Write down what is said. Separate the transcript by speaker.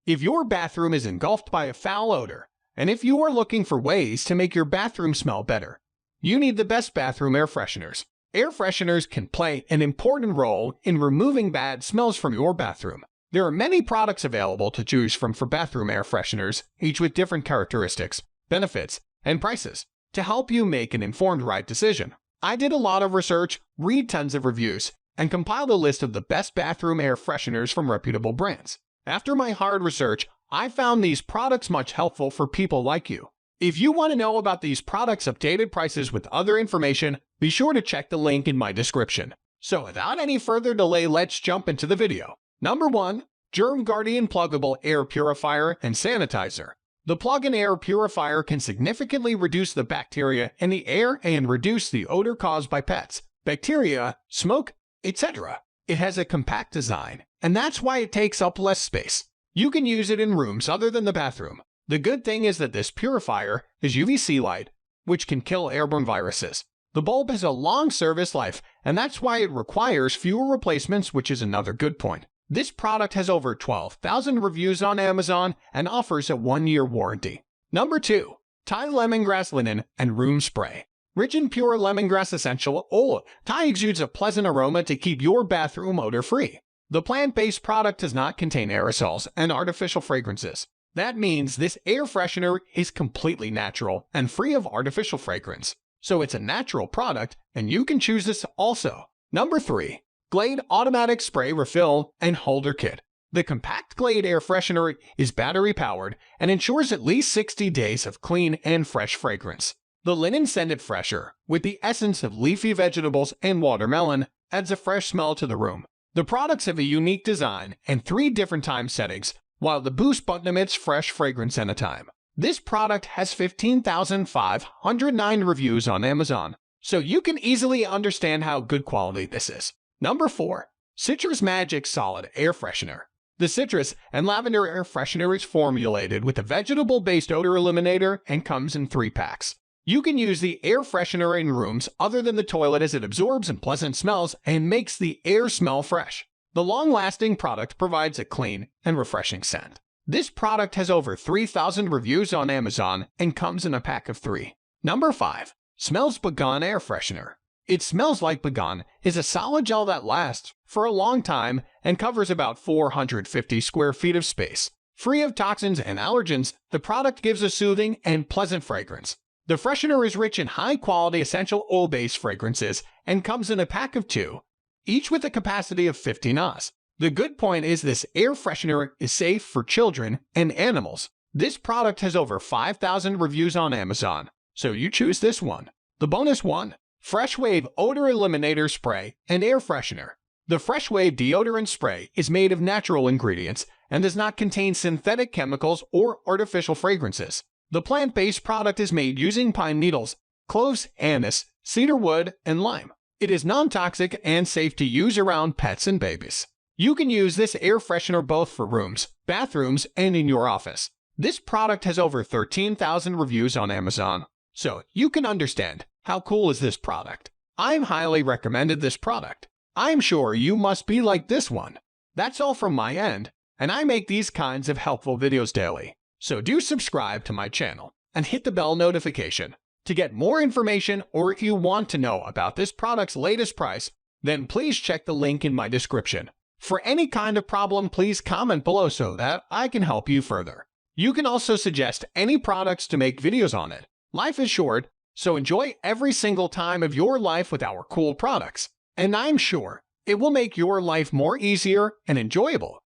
Speaker 1: If your bathroom is engulfed by a foul odor, and if you are looking for ways to make your bathroom smell better, you need the best bathroom air fresheners. Air fresheners can play an important role in removing bad smells from your bathroom. There are many products available to choose from for bathroom air fresheners, each with different characteristics, benefits, and prices, to help you make an informed right decision. I did a lot of research, read tons of reviews, and compiled a list of the best bathroom air fresheners from reputable brands. After my hard research, I found these products much helpful for people like you. If you want to know about these products' updated prices with other information, be sure to check the link in my description. So without any further delay, let's jump into the video. Number 1. Germ Guardian Pluggable Air Purifier and Sanitizer. The plug-in air purifier can significantly reduce the bacteria in the air and reduce the odor caused by pets, bacteria, smoke, etc. It has a compact design, and that's why it takes up less space. You can use it in rooms other than the bathroom. The good thing is that this purifier is UVC light, which can kill airborne viruses. The bulb has a long service life, and that's why it requires fewer replacements, which is another good point. This product has over 12,000 reviews on Amazon and offers a 1-year warranty. Number 2. Thai Lemongrass Linen and Room Spray. Rich in pure lemongrass essential oil, Thai exudes a pleasant aroma to keep your bathroom odor-free. The plant-based product does not contain aerosols and artificial fragrances. That means this air freshener is completely natural and free of artificial fragrance. So it's a natural product, and you can choose this also. Number 3. Glade Automatic Spray Refill and Holder Kit. The compact Glade air freshener is battery-powered and ensures at least 60 days of clean and fresh fragrance. The linen scented fresher, with the essence of leafy vegetables and watermelon, adds a fresh smell to the room. The products have a unique design and 3 different time settings, while the boost button emits fresh fragrance at a time. This product has 15,509 reviews on Amazon, so you can easily understand how good quality this is. Number 4. Citrus Magic Solid Air Freshener. The citrus and lavender air freshener is formulated with a vegetable-based odor eliminator and comes in 3 packs. You can use the air freshener in rooms other than the toilet as it absorbs unpleasant smells and makes the air smell fresh. The long-lasting product provides a clean and refreshing scent. This product has over 3,000 reviews on Amazon and comes in a pack of 3. Number 5. Smells Begone Air Freshener. It Smells Like Begone is a solid gel that lasts for a long time and covers about 450 square feet of space. Free of toxins and allergens, the product gives a soothing and pleasant fragrance. The freshener is rich in high-quality essential oil-based fragrances and comes in a pack of 2, each with a capacity of 50 Nos. The good point is this air freshener is safe for children and animals. This product has over 5,000 reviews on Amazon, so you choose this one. The bonus 1. Fresh Wave Odor Eliminator Spray and Air Freshener. The Fresh Wave deodorant spray is made of natural ingredients and does not contain synthetic chemicals or artificial fragrances. The plant-based product is made using pine needles, cloves, anise, cedar wood, and lime. It is non-toxic and safe to use around pets and babies. You can use this air freshener both for rooms, bathrooms, and in your office. This product has over 13,000 reviews on Amazon, so you can understand how cool is this product. I'm highly recommended this product. I'm sure you must be like this one. That's all from my end, and I make these kinds of helpful videos daily. So do subscribe to my channel and hit the bell notification to get more information, or if you want to know about this product's latest price, then please check the link in my description. For any kind of problem, please comment below so that I can help you further. You can also suggest any products to make videos on it. Life is short, so enjoy every single time of your life with our cool products. And I'm sure it will make your life more easier and enjoyable.